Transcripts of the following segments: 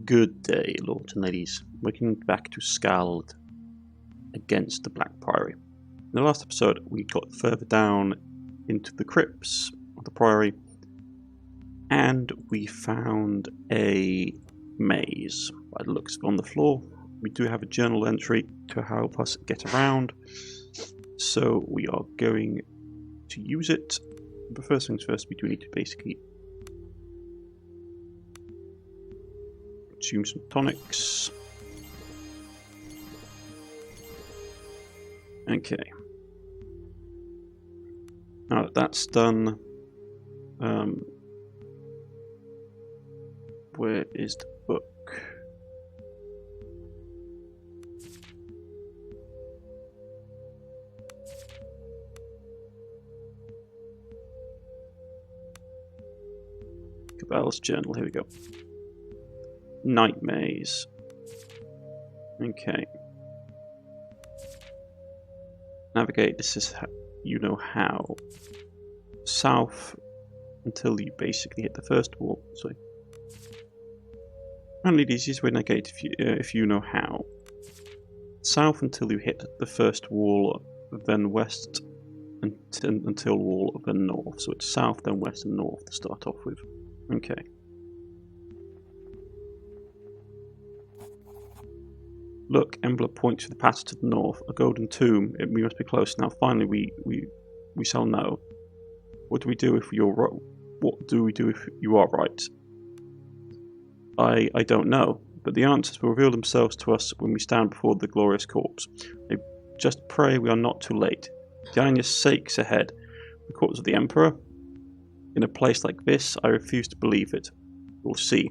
Good day, lords and ladies. Welcome back to Skald against the Black Priory. In the last episode, we got further down into the crypts of the Priory, and we found a maze. By the looks on the floor, we do have a journal entry to help us get around, so we are going to use it. But first things first, we do need to basically consume some tonics. Okay. Now that that's done, where is the book? Cabell's journal, here we go. Night maze. Okay. Navigate, this is how, you know how. South until you basically hit the first wall. Sorry. Apparently the easiest way to navigate if you know how. South until you hit the first wall, then west until wall, then north. So it's south, then west, and north to start off with. Okay. Look, Embla points to the passage to the north. A golden tomb. We must be close now. Finally, we shall know. What do we do if you're right? What do we do if you are right? I don't know, but the answers will reveal themselves to us when we stand before the glorious corpse. I just pray we are not too late. The Anya's sakes ahead. The corpse of the Emperor? In a place like this, I refuse to believe it. We'll see.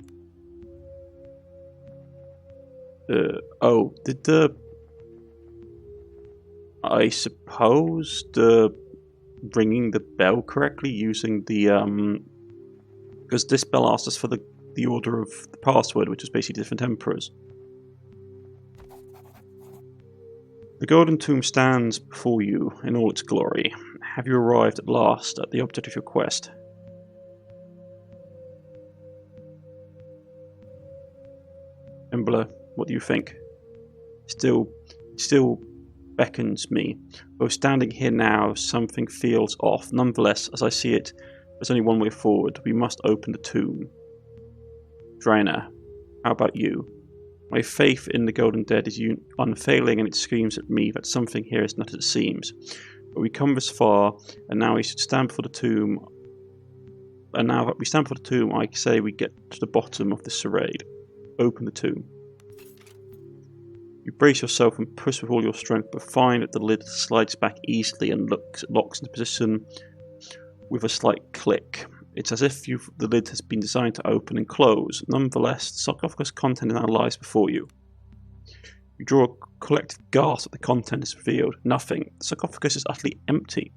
I suppose ringing the bell correctly using the, because this bell asks us for the order of the password, which is basically different emperors. The golden tomb stands before you in all its glory. Have you arrived at last at the object of your quest? Embla, what do you think? Still beckons me. Though standing here now, something feels off. Nonetheless, as I see it, there's only one way forward. We must open the tomb. Draenor, how about you? My faith in the Golden Dead is unfailing, and it screams at me that something here is not as it seems. But we come this far, and now we should stand before the tomb. And now that we stand before the tomb, I say we get to the bottom of this charade. Open the tomb. You brace yourself and push with all your strength, but find that the lid slides back easily and locks into position with a slight click. It's as if the lid has been designed to open and close. Nonetheless, the sarcophagus content now lies before you. You draw a collective gasp at the content is revealed. Nothing. The sarcophagus is utterly empty.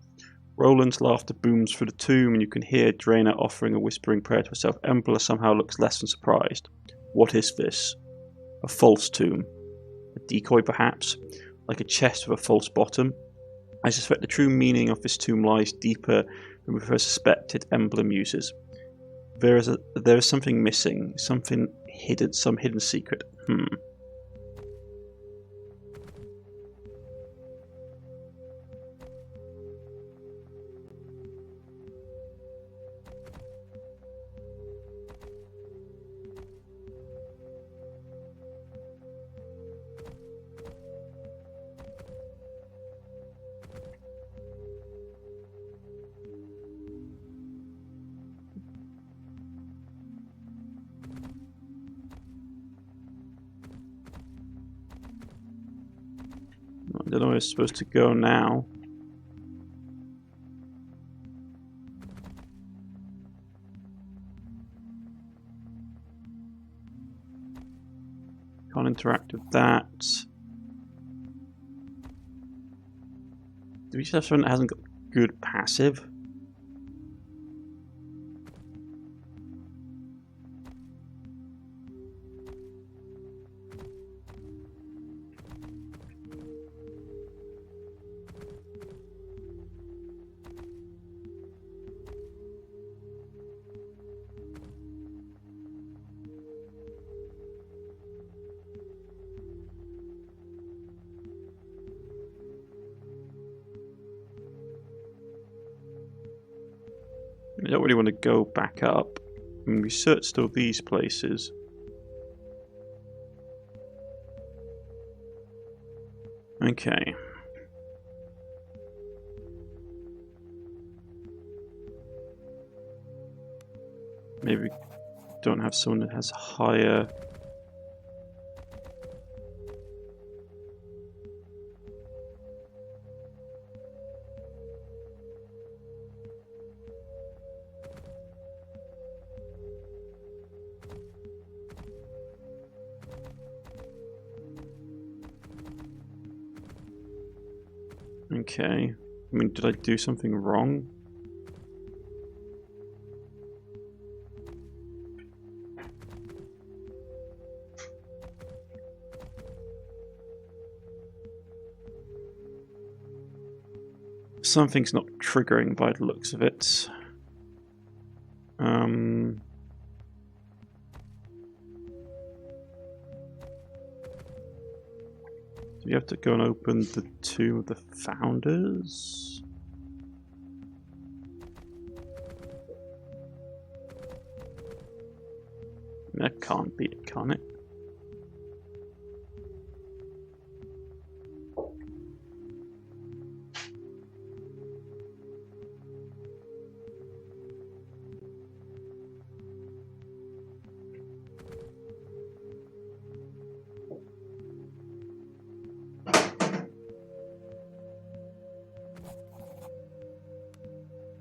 Roland's laughter booms through the tomb, and you can hear Draenor offering a whispering prayer to herself. Embla somehow looks less than surprised. What is this? A false tomb. A decoy, perhaps? Like a chest with a false bottom? I suspect the true meaning of this tomb lies deeper than we first suspected, Embla muses. There is something missing, something hidden, some hidden secret. I don't know where it's supposed to go now. Can't interact with that. Do we just have someone that hasn't got good passive? We don't really want to go back up. I mean, we searched all these places. Okay. Maybe we don't have someone that has higher... Okay. I mean, did I do something wrong? Something's not triggering by the looks of it. Do you have to go and open the tomb of the founders? That can't be it, can it?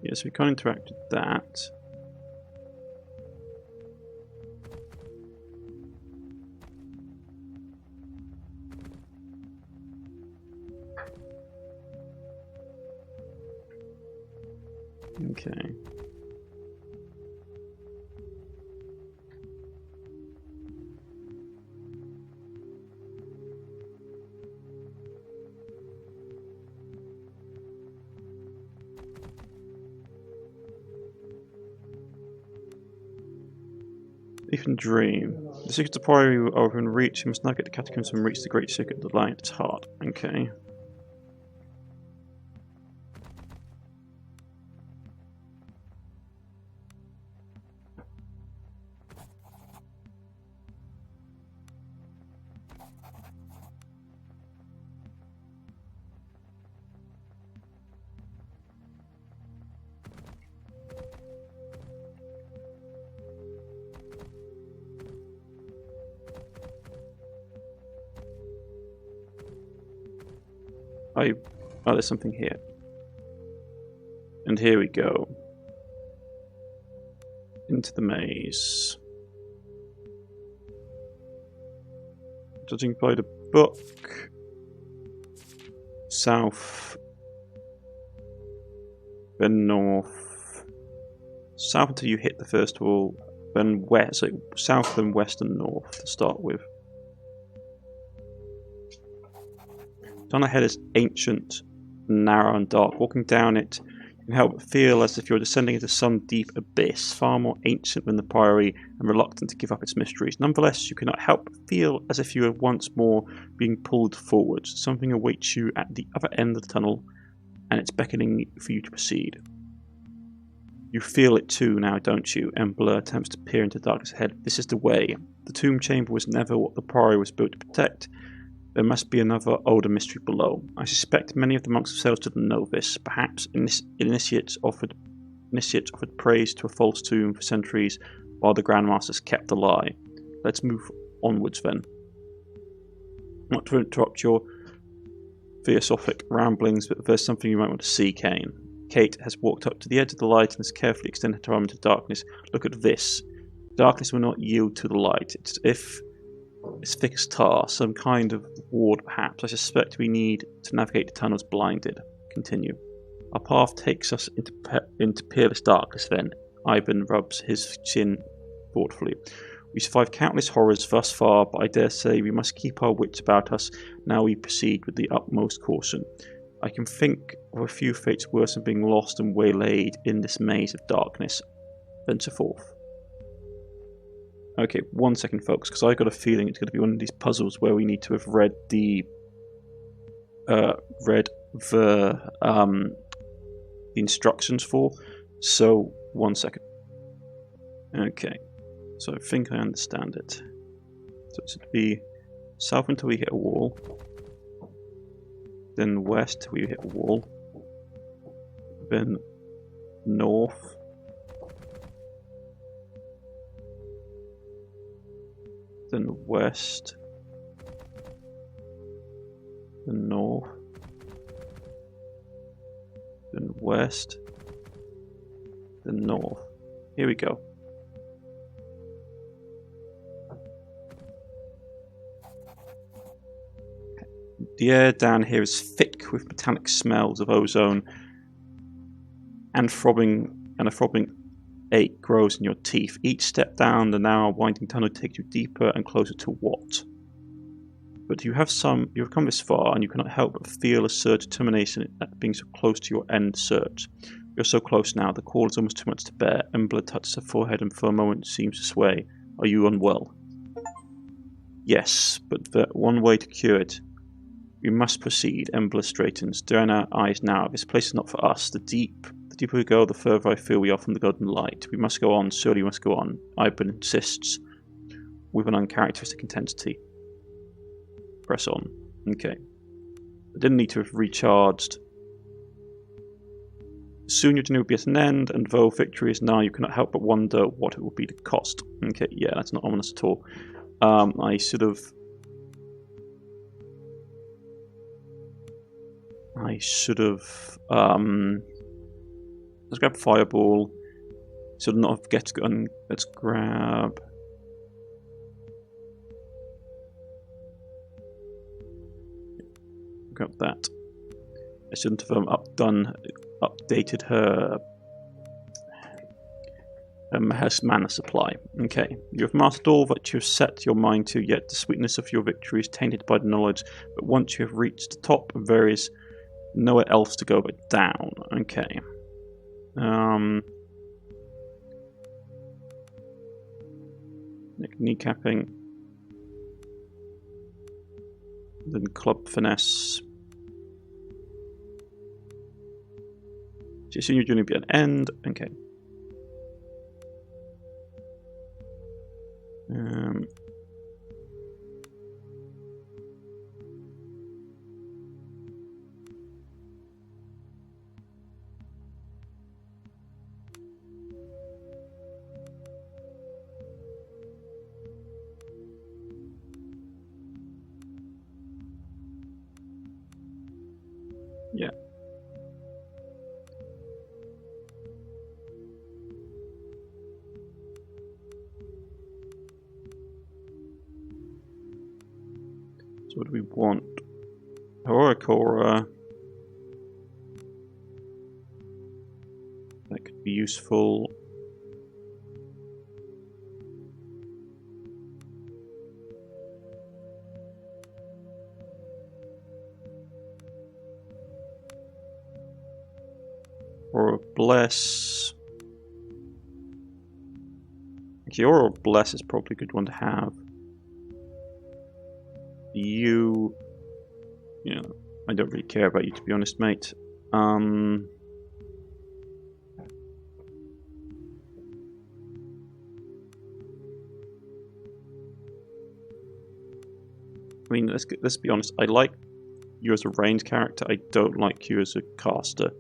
Yes, we can't interact with that. Okay. Even dream. The secret to Priory are within reach. You must navigate the catacombs and reach the great secret that lies at its heart. Okay. Oh, there's something here. And here we go. Into the maze. Judging by the book. South. Then north. South until you hit the first wall. Then west. So south, then west and north to start with. Down ahead is ancient, narrow and dark. Walking down it, you can help but feel as if you're descending into some deep abyss, far more ancient than the Priory and reluctant to give up its mysteries. Nonetheless, you cannot help but feel as if you are once more being pulled forward. Something awaits you at the other end of the tunnel, and it's beckoning for you to proceed. You feel it too now, don't you? Embler attempts to peer into darkness ahead. This is the way. The tomb chamber was never what the Priory was built to protect. There must be another older mystery below. I suspect many of the monks themselves didn't know this. Perhaps initiates offered praise to a false tomb for centuries, while the Grandmasters kept a lie. Let's move onwards then. Not to interrupt your philosophic ramblings, but there's something you might want to see, Kane. Kate has walked up to the edge of the light and has carefully extended her arm into darkness. Look at this. Darkness will not yield to the light. It's as if it's thick as tar, some kind of ward perhaps. I suspect we need to navigate the tunnels blinded. Continue. Our path takes us into peerless darkness then. Ivan rubs his chin thoughtfully. We survived countless horrors thus far, but I dare say we must keep our wits about us now we proceed with the utmost caution. I can think of a few fates worse than being lost and waylaid in this maze of darkness. Venture forth. Okay, 1 second, folks, because I got a feeling it's going to be one of these puzzles where we need to have read the instructions for. So 1 second. Okay, so I think I understand it. So it should be south until we hit a wall, then west till we hit a wall, then north, then west, then north, then west, then north. Here we go. The air down here is thick with metallic smells of ozone, and a throbbing ache grows in your teeth. Each step down the narrow, winding tunnel takes you deeper and closer to what? But you have come this far, and you cannot help but feel a surge of determination at being so close to your end search. You're so close now, the call is almost too much to bear. Embla touches her forehead and for a moment seems to sway. Are you unwell? Yes, but the one way to cure it. We must proceed. Embla straightens. Staring our eyes now. This place is not for us. The deeper we go, the further I feel we are from the golden light. We must go on. Surely we must go on. Iben insists with an uncharacteristic intensity. Press on. Okay. I didn't need to have recharged. Soon your journey will be at an end, and though victory is nigh, you cannot help but wonder what it will be to cost. Okay, yeah, that's not ominous at all. I should have... let's grab Fireball. Should not have get gun. Let's grab... Grab that. I shouldn't have updated her mana supply. Okay, you have mastered all that you have set your mind to, yet the sweetness of your victory is tainted by the knowledge that once you have reached the top, there is nowhere else to go but down. Okay. Kneecapping. Then club finesse. So soon you're going to be an end. Okay. Yeah. So what do we want? Horicora. That could be useful. Or a Bless. Okay, or a Bless is probably a good one to have. You know, I don't really care about you, to be honest, mate. I mean, let's be honest. I like you as a ranged character. I don't like you as a caster.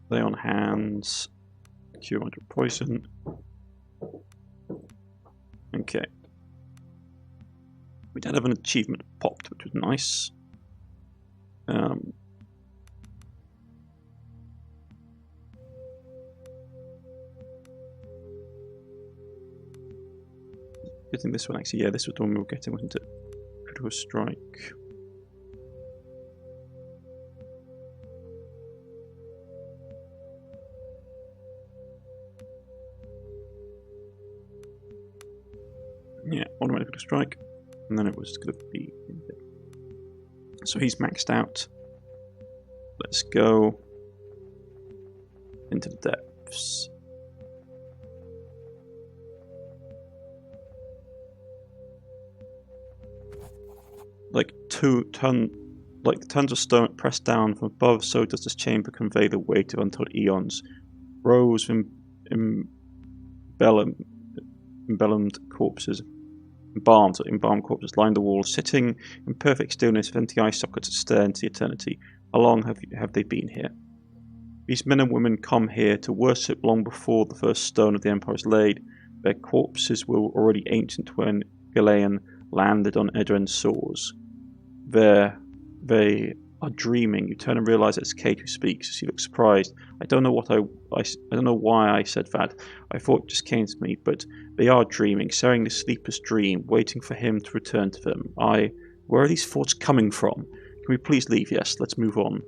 Lay on hands. Cure under poison. Okay. We did have an achievement popped, which was nice. Getting this one actually, yeah, this was the one we were getting, wasn't it? Critical strike. Yeah, automatic critical strike, and then it was going to be. So he's maxed out. Let's go into the depths. like tons of stone pressed down from above, so does this chamber convey the weight of untold eons. Rows of embalmed corpses, embalmed corpses line the walls, sitting in perfect stillness with empty eye sockets that stare into eternity. How long have they been here? These men and women come here to worship long before the first stone of the Empire is laid. Their corpses were already ancient when Galeon landed on Edren's shores. They are dreaming. You turn and realize it's Kate who speaks. She looks surprised. I don't know why I said that. I thought it just came to me, but they are dreaming, sharing this sleepless dream, waiting for him to return to them. Where are these thoughts coming from? Can we please leave? Yes, let's move on.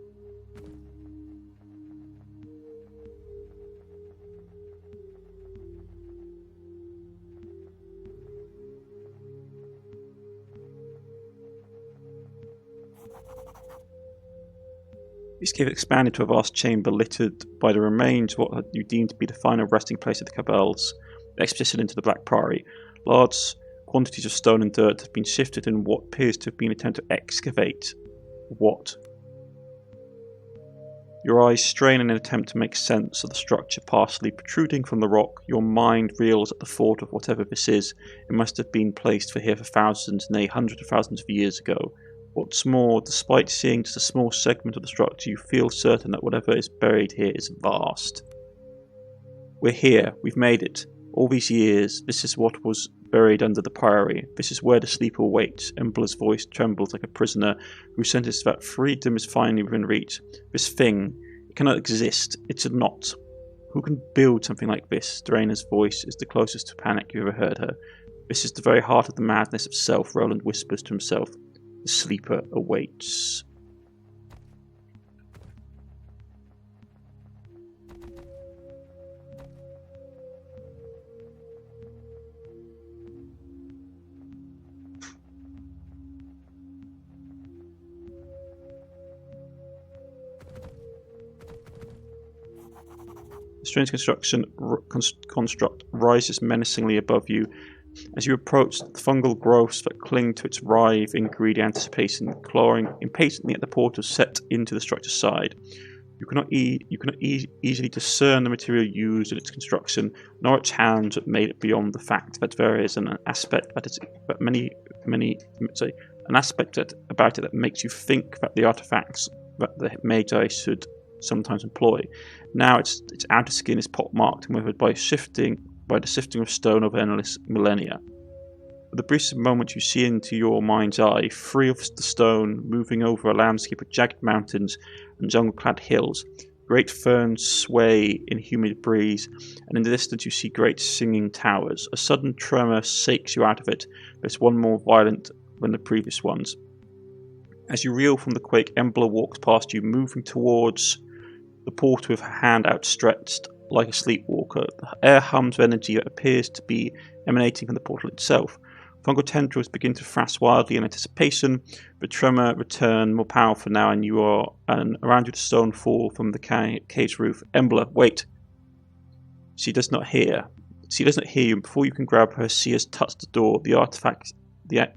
This cave expanded to a vast chamber littered by the remains of what you deemed to be the final resting place of the Cabals, expedition into the Black Priory. Large quantities of stone and dirt have been shifted in what appears to have been an attempt to excavate. What? Your eyes strain in an attempt to make sense of the structure partially protruding from the rock. Your mind reels at the thought of whatever this is. It must have been placed here for thousands, nay hundreds of thousands of years ago. What's more, despite seeing just a small segment of the structure, you feel certain that whatever is buried here is vast. We're here. We've made it. All these years, this is what was buried under the priory. This is where the sleeper awaits. Embla's voice trembles like a prisoner who senses that freedom is finally within reach. This thing, it cannot exist. It should not. Who can build something like this? Dorena's voice is the closest to panic you ever heard her. This is the very heart of the madness itself, Roland whispers to himself. The sleeper awaits. The strange construct rises menacingly above you. As you approach, the fungal growths that cling to its writhe in greedy anticipation, clawing impatiently at the portal set into the structure's side. You cannot easily discern the material used in its construction, nor its hands that made it beyond the fact that there is an aspect about it that makes you think that the artifacts that the Magi should sometimes employ. Now its outer skin is pockmarked and weathered by the sifting of stone over endless millennia. For the briefest moment you see into your mind's eye, free of the stone, moving over a landscape of jagged mountains and jungle-clad hills. Great ferns sway in humid breeze, and in the distance you see great singing towers. A sudden tremor shakes you out of it, but it's one more violent than the previous ones. As you reel from the quake, Embla walks past you, moving towards the portal with her hand outstretched like a sleepwalker. The air hums with energy that appears to be emanating from the portal itself. Fungal tendrils begin to thrash wildly in anticipation. The tremor return more powerful now, and around you the stone fall from the cave's roof. Embla, wait! She does not hear you, and before you can grab her, she has touched the door. The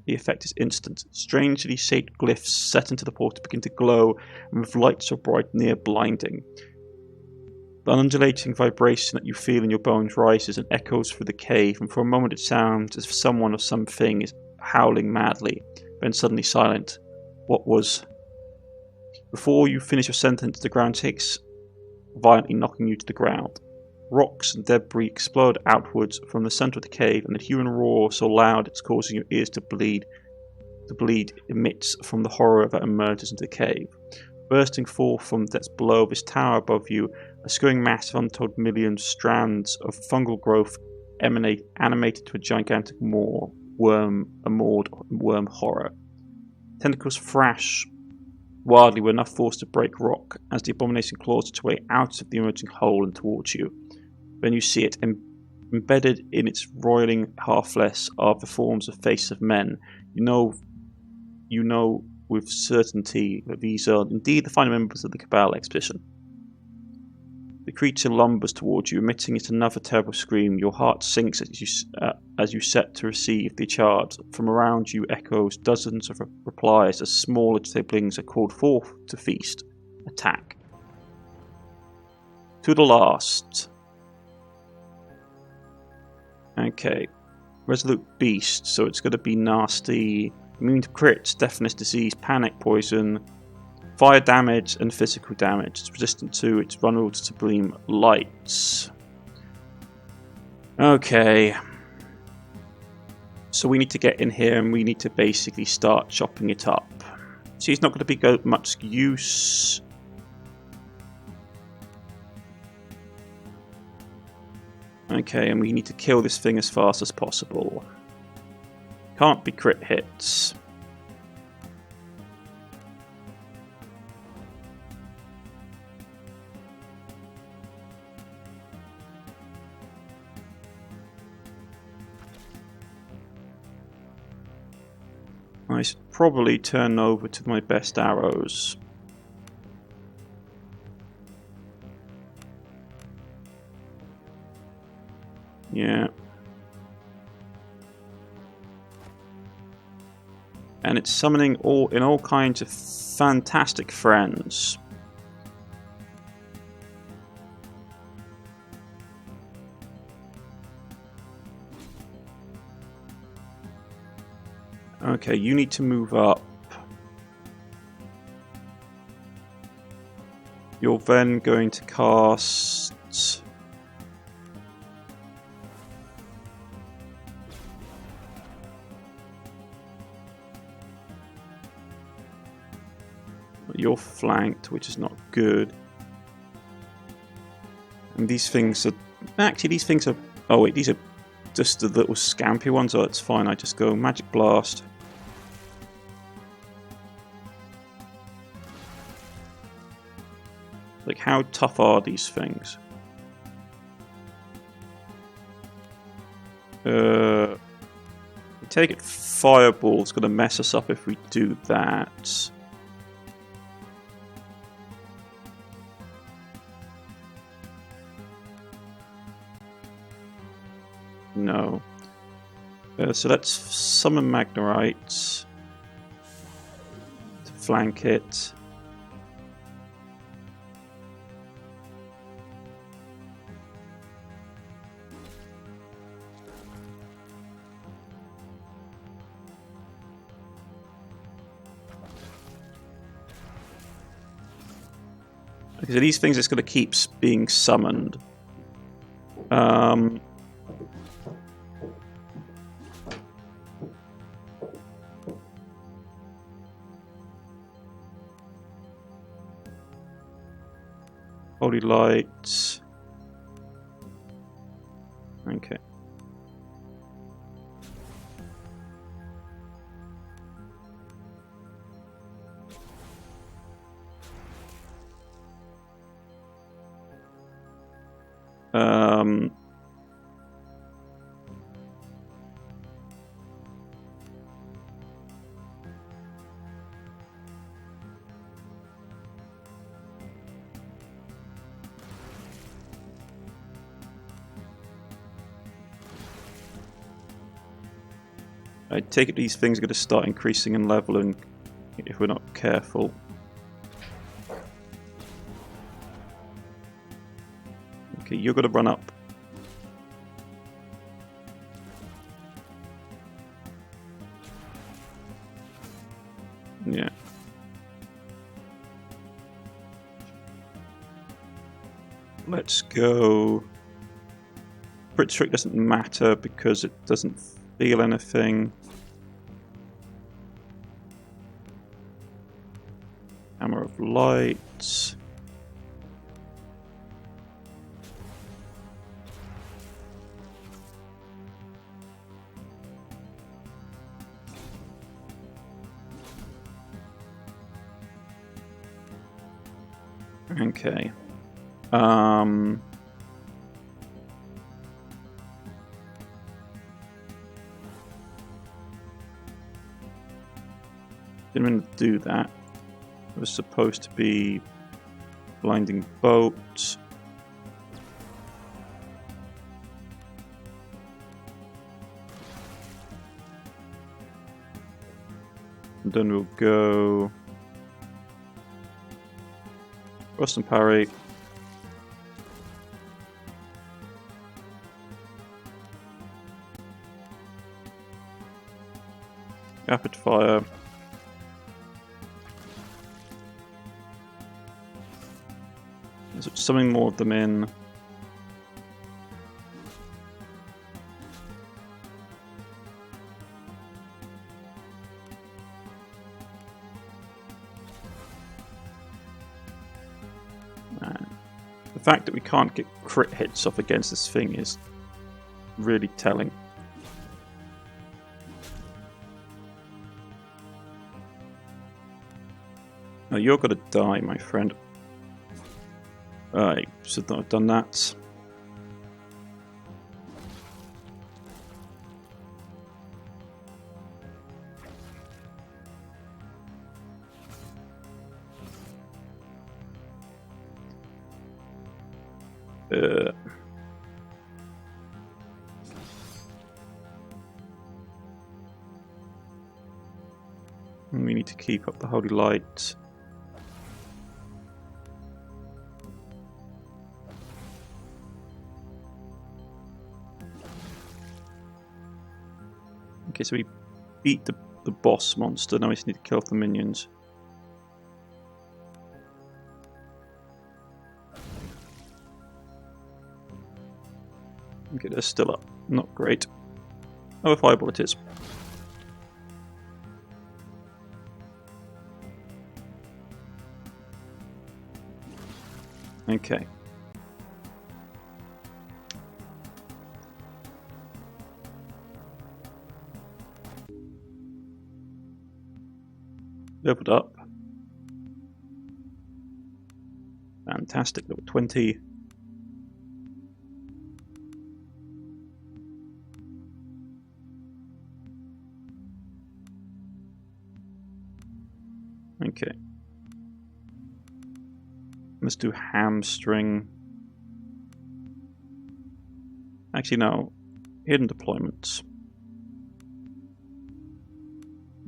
effect is instant. Strangely shaped glyphs set into the portal begin to glow, and with light so bright near blinding. The undulating vibration that you feel in your bones rises and echoes through the cave, and for a moment it sounds as if someone or something is howling madly, then suddenly silent. What was? Before you finish your sentence, the ground shakes violently, knocking you to the ground. Rocks and debris explode outwards from the centre of the cave, and the human roar so loud it's causing your ears to bleed emits from the horror that emerges into the cave. Bursting forth from the depths below this tower above you, a scurrying mass of untold million strands of fungal growth animated to a gigantic worm horror. Tentacles thrash wildly with enough force to break rock as the abomination claws its way out of the emerging hole and towards you. Then you see it embedded in its roiling half-flesh are the forms of faces of men. You know with certainty that these are indeed the final members of the Cabal expedition. The creature lumbers towards you, emitting yet another terrible scream. Your heart sinks as you set to receive the charge. From around you echoes dozens of replies as smaller siblings are called forth to feast. Attack. To the last. Okay. Resolute beast, so it's going to be nasty. Immune to crits, deafness, disease, panic, poison, fire damage, and physical damage. It's resistant to its vulnerable to sublime lights. Okay. So we need to get in here and we need to basically start chopping it up. See, it's not going to be much use. Okay, and we need to kill this thing as fast as possible. Can't be crit hits. I should probably turn over to my best arrows. Yeah. And it's summoning all kinds of fantastic friends. Okay, you need to move up. You're then going to cast... You're flanked, which is not good. And these things are... Actually, these things are... Oh wait, these are just the little scampy ones. Oh, that's fine. I just go Magic Blast. Like, how tough are these things? I take it Fireball's going to mess us up if we do that. No. So let's summon Magnerite to flank it. So these things are going to keep being summoned. Holy Light. Okay. I take it these things are going to start increasing in level and if we're not careful. Okay, you're going to run up. Yeah. Let's go. Crit Trick doesn't matter because it doesn't feel anything. Hammer of Light. Okay. Didn't mean to do that. It was supposed to be Blinding Bolt. And then we'll go Rust and Parry. Rapid fire. There's something more of them in. The fact that we can't get crit hits off against this thing is really telling. Now you're gonna die, my friend. I should not have done that. We need to keep up the holy light. Okay, so we beat the boss monster, now we just need to kill off the minions. Okay, they're still up. Not great. Oh, a fireball it is. Okay. Leveled up. Fantastic, level 20. Okay. Let's do hamstring. Actually, no. Hidden deployments.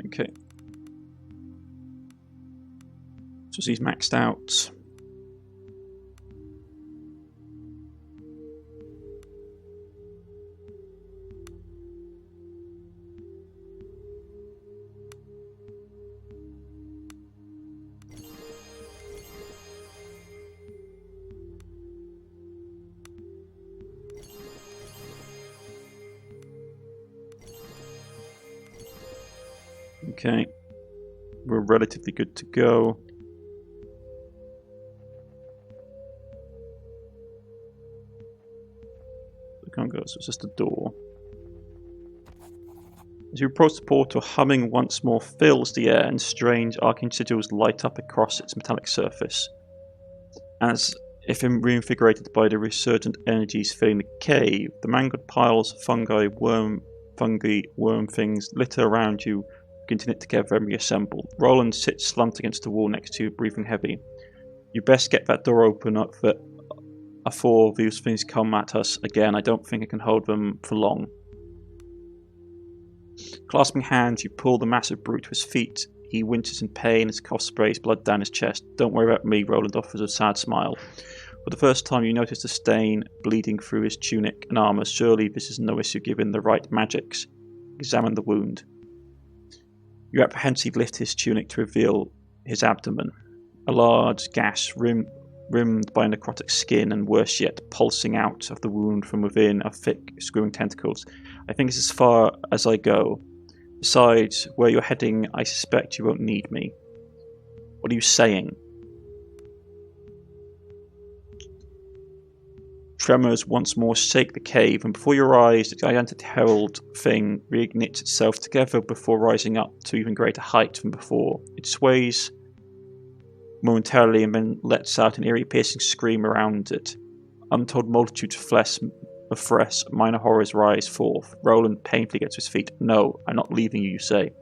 Okay. So he's maxed out. Okay, we're relatively good to go. We can't go, so it's just a door. As you approach the portal, humming once more fills the air and strange arcane sigils light up across its metallic surface. As if reinvigorated by the resurgent energies filling the cave, the mangled piles of fungi, worm things litter around you, begin to knit together and reassemble. Roland sits slumped against the wall next to you, breathing heavy. You best get that door open up before these things come at us again. I don't think I can hold them for long. Clasping hands, you pull the massive brute to his feet. He winces in pain as cough sprays blood down his chest. Don't worry about me, Roland offers a sad smile. For the first time you notice the stain bleeding through his tunic and armour. Surely this is no issue given the right magics. Examine the wound. You apprehensively lift his tunic to reveal his abdomen. A large gash rimmed by necrotic skin, and worse yet, pulsing out of the wound from within are thick, screwing tentacles. I think it's as far as I go. Besides, where you're heading, I suspect you won't need me. What are you saying? Tremors once more shake the cave, and before your eyes, the gigantic herald thing reignites itself together before rising up to even greater height than before. It sways momentarily and then lets out an eerie piercing scream around it. Untold multitudes of fresh minor horrors rise forth. Roland painfully gets to his feet. No, I'm not leaving you say.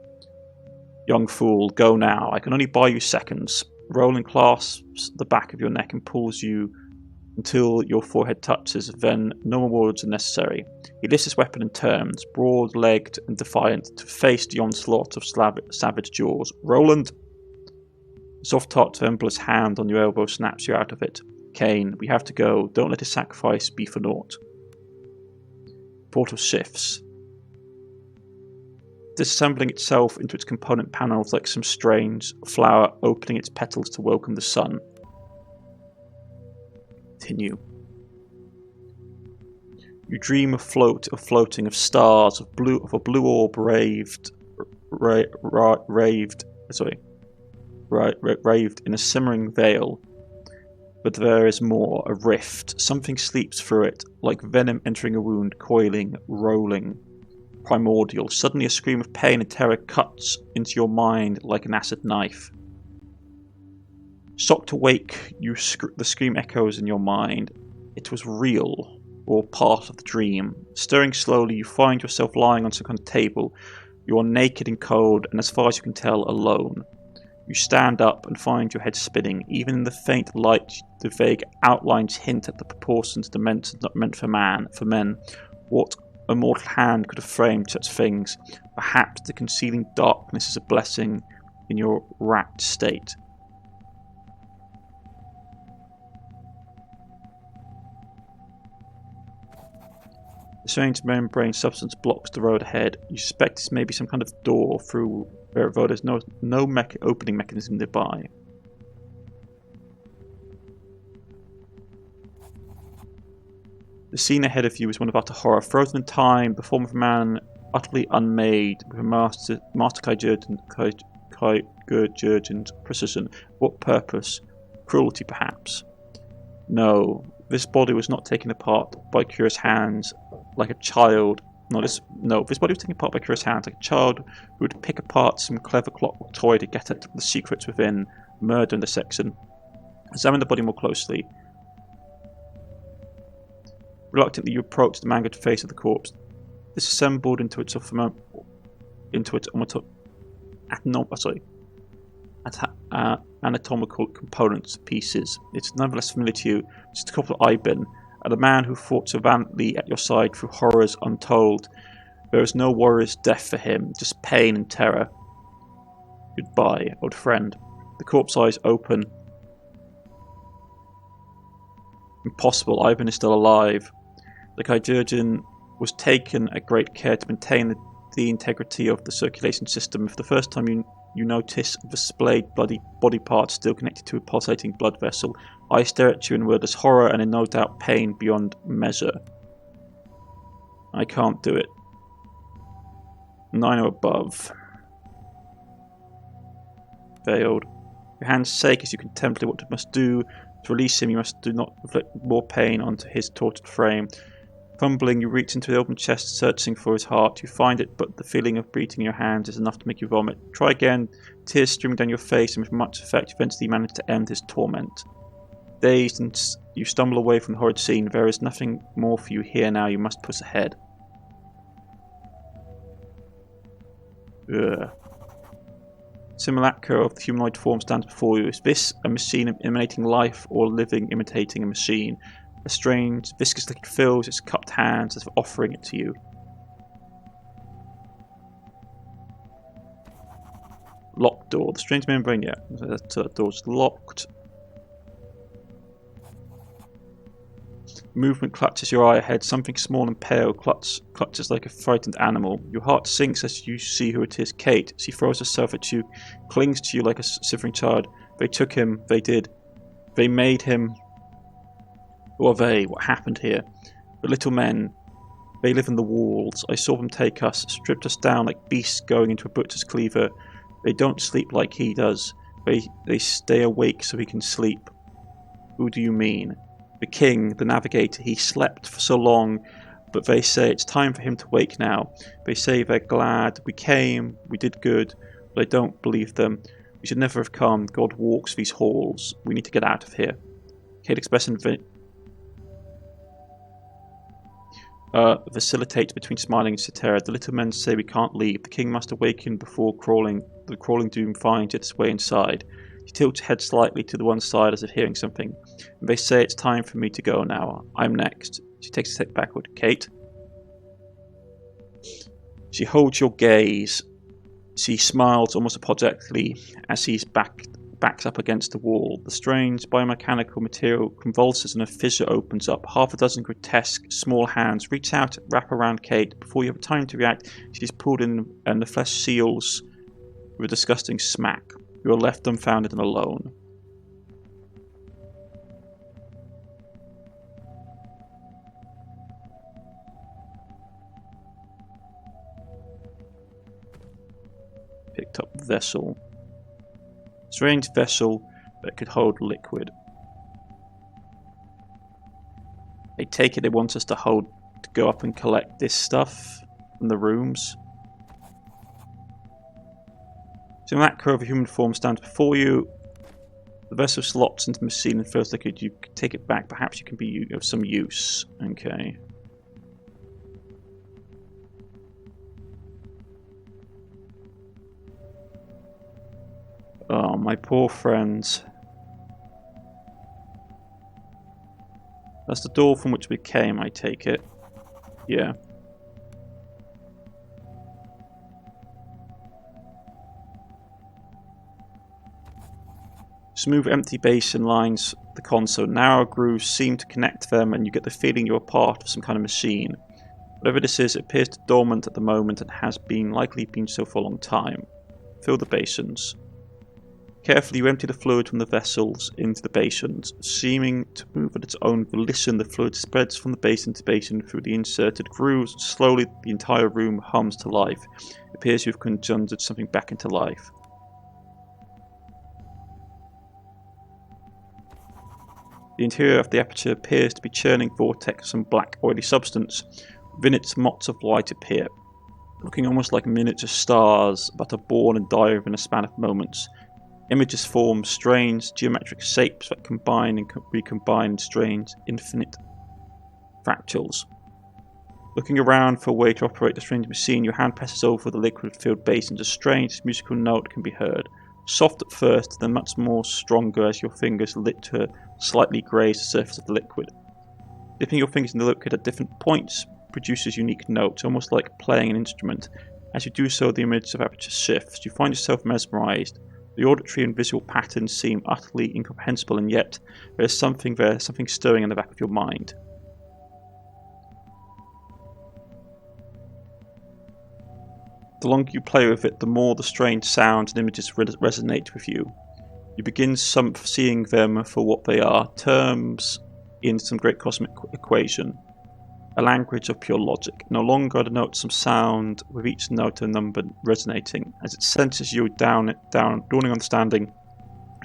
Young fool, go now. I can only buy you seconds. Roland clasps the back of your neck and pulls you until your forehead touches, then no more words are necessary. He lifts his weapon and turns, broad-legged and defiant, to face the onslaught of savage jaws. Roland! A soft touch of Embler's hand on your elbow snaps you out of it. Kane, we have to go. Don't let his sacrifice be for naught. Portal shifts, disassembling itself into its component panels like some strange flower opening its petals to welcome the sun. Continue. You dream of floating, of stars, of a blue orb raved in a simmering veil. But there is more, a rift. Something sleeps through it, like venom entering a wound, coiling, rolling, primordial. Suddenly a scream of pain and terror cuts into your mind like an acid knife. Shocked awake, the scream echoes in your mind. It was real, or part of the dream. Stirring slowly, you find yourself lying on some kind of table. You are naked and cold, and as far as you can tell, alone. You stand up and find your head spinning. Even in the faint light, the vague outlines hint at the proportions, dimensions not meant for men. What a mortal hand could have framed such things? Perhaps the concealing darkness is a blessing in your racked state. The strange membrane substance blocks the road ahead. You suspect this may be some kind of door through where there's no opening mechanism nearby. The scene ahead of you is one of utter horror. Frozen in time, the form of a man utterly unmade, with a master chirurgeon's precision. What purpose? Cruelty, perhaps? No, this body was not taken apart by curious hands like a child. This body was taken apart by curious hands like a child who would pick apart some clever clockwork toy to get at the secrets within. Murder in the section. Examine the body more closely. Reluctantly, you approach the mangled face of the corpse. Disassembled into its anatomical components, pieces. It's nonetheless familiar to you. Just a couple of Iben, and a man who fought so valiantly at your side through horrors untold. There is no warrior's death for him, just pain and terror. Goodbye, old friend. The corpse eyes open. Impossible, Ivan is still alive. The chirurgeon was taken at great care to maintain the integrity of the circulation system. For the first time you notice the splayed body parts still connected to a pulsating blood vessel. I stare at you in wordless horror and in no doubt pain beyond measure. I can't do it. 9 or above. Failed. Your hands shake as you contemplate what you must do. To release him, you must do not inflict more pain onto his tortured frame. Fumbling, you reach into the open chest, searching for his heart. You find it, but the feeling of beating in your hands is enough to make you vomit. Try again, tears streaming down your face, and with much effect, you eventually manage to end his torment. Dazed, and you stumble away from the horrid scene. There is nothing more for you here now. You must push ahead. Ugh. Simulacra of the humanoid form stands before you. Is this a machine emanating life, or living imitating a machine? A strange, viscous liquid fills its cupped hands as if offering it to you. Locked door. The strange membrane, yeah. That door's locked. Movement clutches your eye ahead. Something small and pale clutches like a frightened animal. Your heart sinks as you see who it is. Kate. She throws herself at you, clings to you like a shivering child. They took him. They did. They made him. Who are they? What happened here? The little men. They live in the walls. I saw them take us, stripped us down like beasts going into a butcher's cleaver. They don't sleep like he does. They stay awake so he can sleep. Who do you mean? The king, the navigator. He slept for so long, but they say it's time for him to wake now. They say they're glad we came, we did good, but I don't believe them. We should never have come. God walks these halls. We need to get out of here. Kate expressing vacillates between smiling and terror. The little men say we can't leave. The king must awaken before the crawling doom finds its way inside. She tilts her head slightly to the one side as if hearing something. And they say it's time for me to go now. I'm next. She takes a step backward. Kate? She holds your gaze. She smiles almost apologetically as he's backs up against the wall. The strange biomechanical material convulses and a fissure opens up. Half a dozen grotesque small hands reach out, wrap around Kate. Before you have time to react, she is pulled in and the flesh seals with a disgusting smack. You are left dumbfounded and alone. Picked up vessel. Strange vessel that could hold liquid. I take it they want us to go up and collect this stuff from the rooms. So in that curve, a human form stands before you. The vessel slots into the machine and fills liquid. You can take it back. Perhaps you can be of some use. Okay. Oh, my poor friends. That's the door from which we came, I take it. Yeah. Smooth empty basin lines the console. Narrow grooves seem to connect them and you get the feeling you're part of some kind of machine. Whatever this is, it appears dormant at the moment and has likely been so for a long time. Fill the basins. Carefully you empty the fluid from the vessels into the basins. Seeming to move at its own volition, the fluid spreads from the basin to basin through the inserted grooves. Slowly the entire room hums to life. It appears you've conjured something back into life. The interior of the aperture appears to be churning vortex of some black oily substance. Within it, motes of light appear, looking almost like miniature stars that are born and die within a span of moments. Images form strange geometric shapes that combine and recombine in strange infinite fractals. Looking around for a way to operate the strange machine, your hand passes over the liquid-filled basin. A strange musical note can be heard. Soft at first, then much more stronger as your fingers lit to slightly graze the surface of the liquid. Dipping your fingers in the liquid at different points produces unique notes, almost like playing an instrument. As you do so, the image of aperture shifts. You find yourself mesmerized. The auditory and visual patterns seem utterly incomprehensible, and yet there is something stirring in the back of your mind. The longer you play with it, the more the strange sounds and images resonate with you. You begin seeing them for what they are, terms in some great cosmic equation, a language of pure logic. No longer the notes some sound, with each note a number resonating. As it senses you dawning understanding,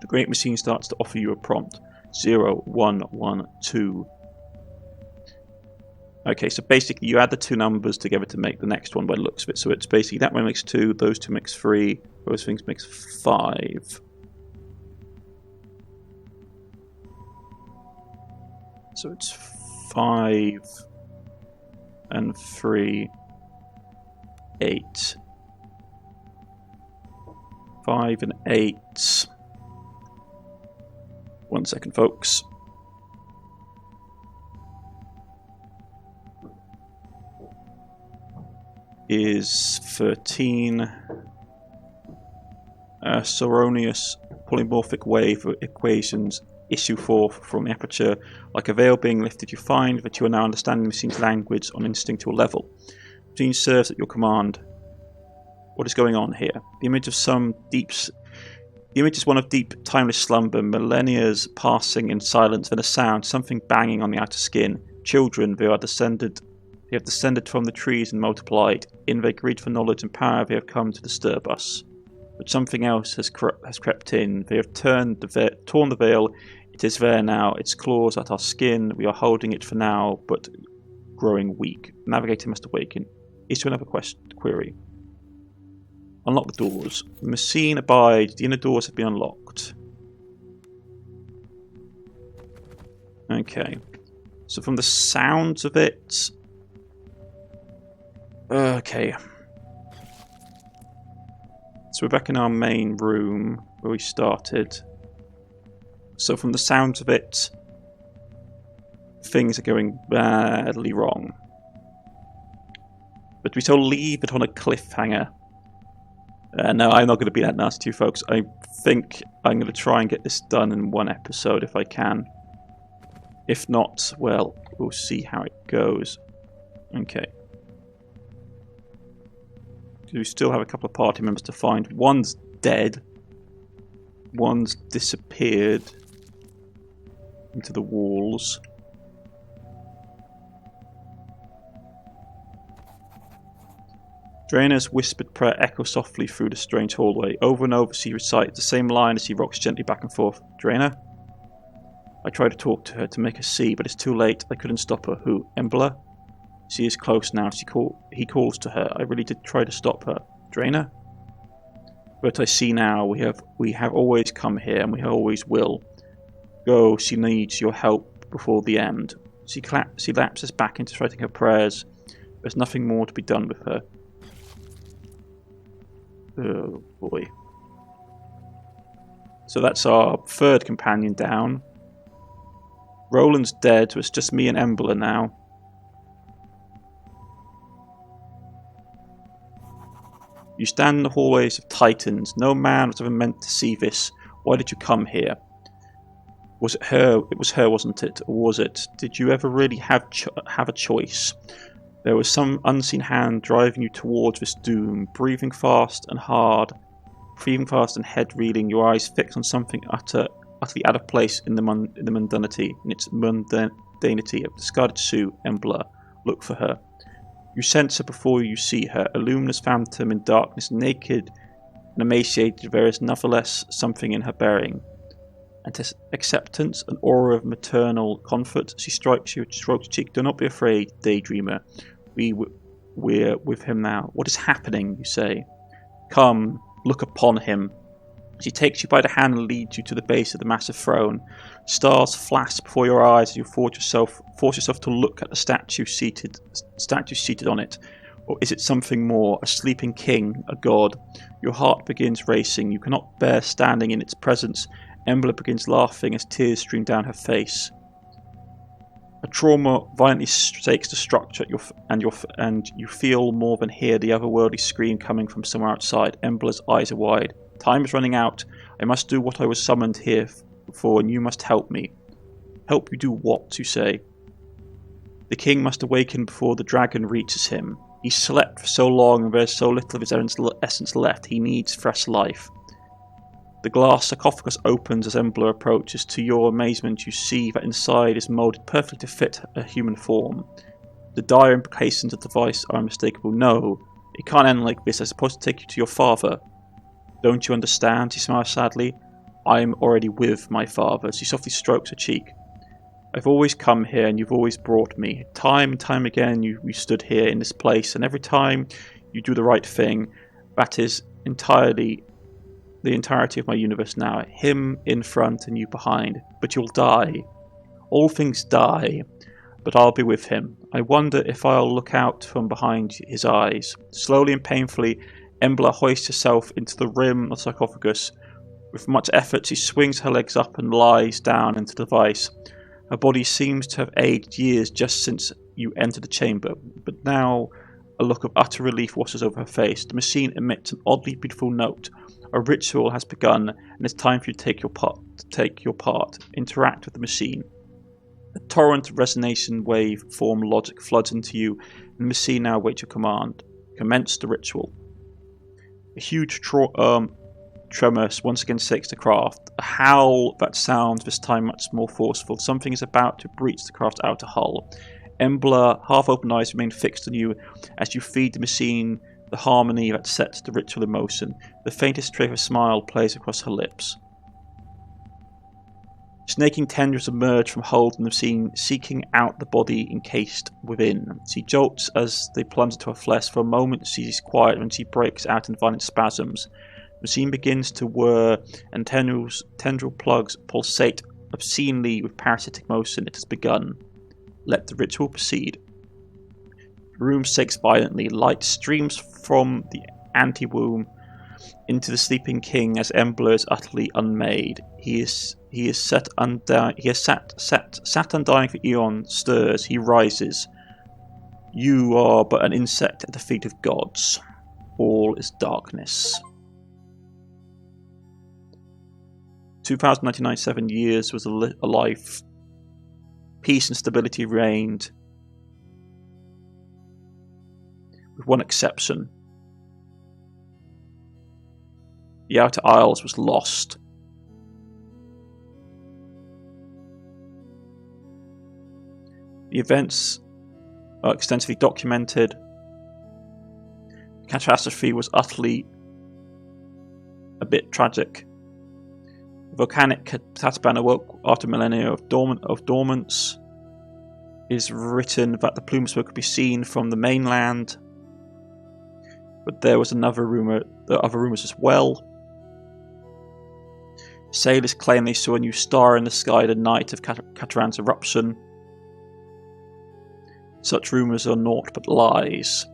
the great machine starts to offer you a prompt. 0, 1, 1, 2. Okay, so basically you add the two numbers together to make the next one by the looks of it. So it's basically that one makes 2, those two makes 3, those things makes 5. So it's 5 and 3, 8. 5 and 8. 1 second, folks. Is 13. Soronius polymorphic wave equations issue forth from the aperture. Like a veil being lifted, you find that you are now understanding the machine's language on instinctual level. The machine serves at your command. What is going on here? The image is one of deep, timeless slumber, millennia passing in silence, then a sound, something banging on the outer skin. Children, they have descended from the trees and multiplied. In their greed for knowledge and power, they have come to disturb us. But something else has crept in. They have torn the veil. It is there now. Its claws at our skin. We are holding it for now, but growing weak. Navigator must awaken. Issue another query. Unlock the doors. The machine abides. The inner doors have been unlocked. Okay. So from the sounds of it... Okay. So we're back in our main room where we started. So from the sounds of it, things are going badly wrong. But we shall leave it on a cliffhanger. No, I'm not going to be that nasty to you folks. I think I'm going to try and get this done in one episode if I can. If not, well, we'll see how it goes. Okay. We still have a couple of party members to find. One's dead. One's disappeared into the walls. Draenor's whispered prayer echoes softly through the strange hallway. Over and over she recites the same line as he rocks gently back and forth. Draenor? I try to talk to her, to make her see, but it's too late. I couldn't stop her. Who? Embla? She is close now. He calls to her. I really did try to stop her. Draenor? But I see now we have always come here, and we always will. Go, she needs your help before the end. She lapses back into writing her prayers. There's nothing more to be done with her. Oh boy. So that's our third companion down. Roland's dead, so it's just me and Embla now. You stand in the hallways of Titans. No man was ever meant to see this. Why did you come here? Was it her? It was her, wasn't it? Or was it? Did you ever really have a choice? There was some unseen hand driving you towards this doom, breathing fast and hard, breathing fast and head reeling, your eyes fixed on something utterly out of place in the mundanity, in its mundanity of discarded suit, Embla. Look for her. You sense her before you see her, a luminous phantom in darkness, naked and emaciated. There is nevertheless something in her bearing. Acceptance, an aura of maternal comfort. She strokes your cheek. Do not be afraid, daydreamer. We're with him now. What is happening, you say? Come, look upon him. She takes you by the hand and leads you to the base of the massive throne. Stars flash before your eyes as you force yourself to look at the statue seated on it. Or is it something more? A sleeping king, a god? Your heart begins racing. You cannot bear standing in its presence. Embla begins laughing as tears stream down her face. A trauma violently shakes the structure, and you feel more than hear the otherworldly scream coming from somewhere outside. Embla's eyes are wide. Time is running out. I must do what I was summoned here for, and you must help me. Help you do what, you say? The king must awaken before the dragon reaches him. He slept for so long, and there is so little of his essence left. He needs fresh life. The glass sarcophagus opens as Embla approaches. To your amazement, you see that inside is moulded perfectly to fit a human form. The dire implications of the device are unmistakable. No, it can't end like this. I'm supposed to take you to your father. Don't you understand? She smiles sadly. I am already with my father. She softly strokes her cheek. I've always come here, and you've always brought me. Time and time again, you stood here in this place, and every time you do the right thing. That is the entirety of my universe now. Him in front and you behind. But you'll die. All things die. But I'll be with him. I wonder if I'll look out from behind his eyes. Slowly and painfully, Embla hoists herself into the rim of the sarcophagus. With much effort, she swings her legs up and lies down into the device. Her body seems to have aged years just since you entered the chamber. But now, a look of utter relief washes over her face. The machine emits an oddly beautiful note. A ritual has begun, and it's time for you to take your part. Interact with the machine. A torrent of resonation wave form logic floods into you, and the machine now awaits your command. Commence the ritual. A huge tremor once again shakes the craft. A howl that sounds this time much more forceful. Something is about to breach the craft's outer hull. Embla, half-open eyes remain fixed on you as you feed the machine the harmony that sets the ritual in motion. The faintest trace of a smile plays across her lips. Snaking tendrils emerge from holes in the machine, seeking out the body encased within. She jolts as they plunge into her flesh. For a moment she is quiet, and she breaks out in violent spasms. The machine begins to whir, and tendril plugs pulsate obscenely with parasitic motion. It has begun. Let the ritual proceed. The room shakes violently. Light streams from the antewomb into the sleeping king as Embler is utterly unmade. He is sat undying for eons, stirs, he rises. You are but an insect at the feet of gods. All is darkness. 2099, 7 years was a life. Peace and stability reigned. With one exception. The Outer Isles was lost. The events are extensively documented. The catastrophe was utterly a bit tragic. The volcanic Tatapan awoke after millennia of dormance. It is written that the plume smoke could be seen from the mainland. But there was other rumours as well. Sailors claim they saw a new star in the sky the night of Cataran's eruption. Such rumours are naught but lies.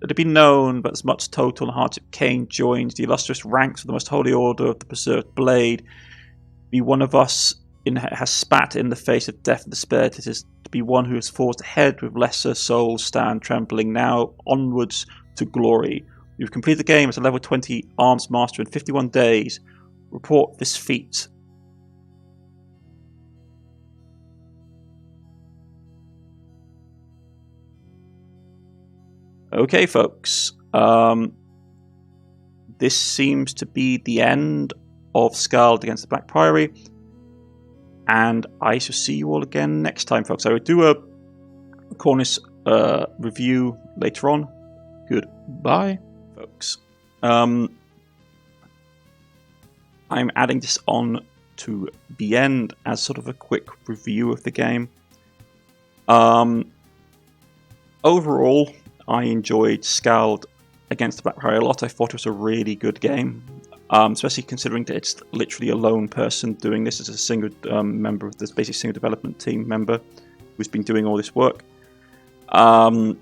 Let it be known that as much total and hardship Cain joined the illustrious ranks of the most holy order of the preserved blade, be one of us has spat in the face of death and despair. It is to be one who has forged ahead with lesser souls stand trembling now onwards to glory. You've completed the game as a level 20 arms master in 51 days. Report this feat. Okay, folks. This seems to be the end of Skald against the Black Priory. And I shall see you all again next time, folks. I will do a Cornish review later on. Goodbye, folks. I'm adding this on to the end as sort of a quick review of the game. Overall, I enjoyed Skald against the Black Priory a lot. I thought it was a really good game, especially considering that it's literally a lone person doing this as a single member of this basically single development team member who's been doing all this work. So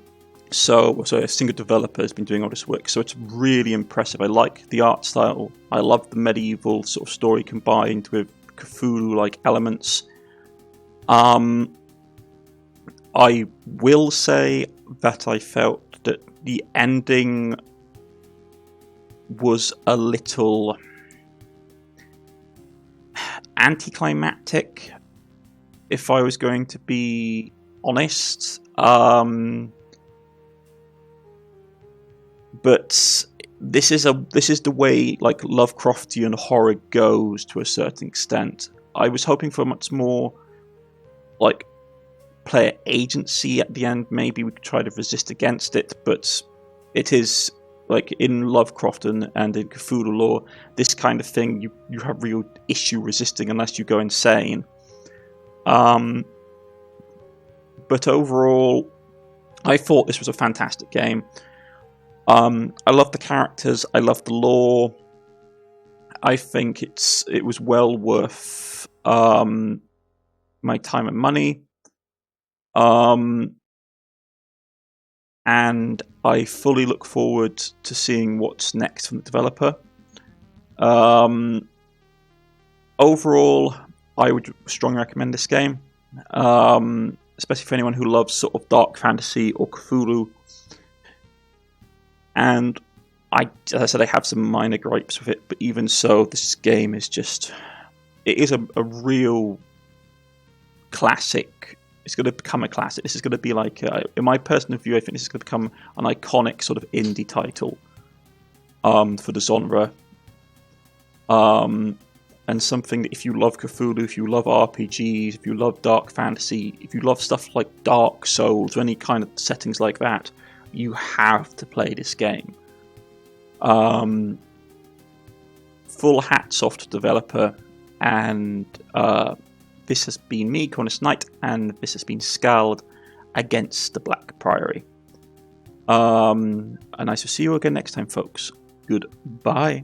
a single developer has been doing all this work, so it's really impressive. I like the art style. I love the medieval sort of story combined with Cthulhu-like elements. I will say that I felt that the ending was a little anticlimactic, if I was going to be honest. But this is the way like Lovecraftian horror goes to a certain extent. I was hoping for much more like player agency at the end. Maybe we could try to resist against it, but it is like in Lovecraft and in Cthulhu lore, this kind of thing you have real issue resisting unless you go insane. But overall, I thought this was a fantastic game. I love the characters. I love the lore. I think it was well worth my time and money. And I fully look forward to seeing what's next from the developer. Overall, I would strongly recommend this game, especially for anyone who loves sort of dark fantasy or Cthulhu. And as I said, I have some minor gripes with it, but even so, this game is it is a real classic. It's going to become a classic. This is going to be like, in my personal view, I think this is going to become an iconic sort of indie title for the genre. And something that if you love Cthulhu, if you love RPGs, if you love dark fantasy, if you love stuff like Dark Souls or any kind of settings like that, you have to play this game. Full hats off to the developer, and this has been me, Cornish-knight, and this has been Skald against the Black Priory. And I shall see you again next time, folks. Goodbye.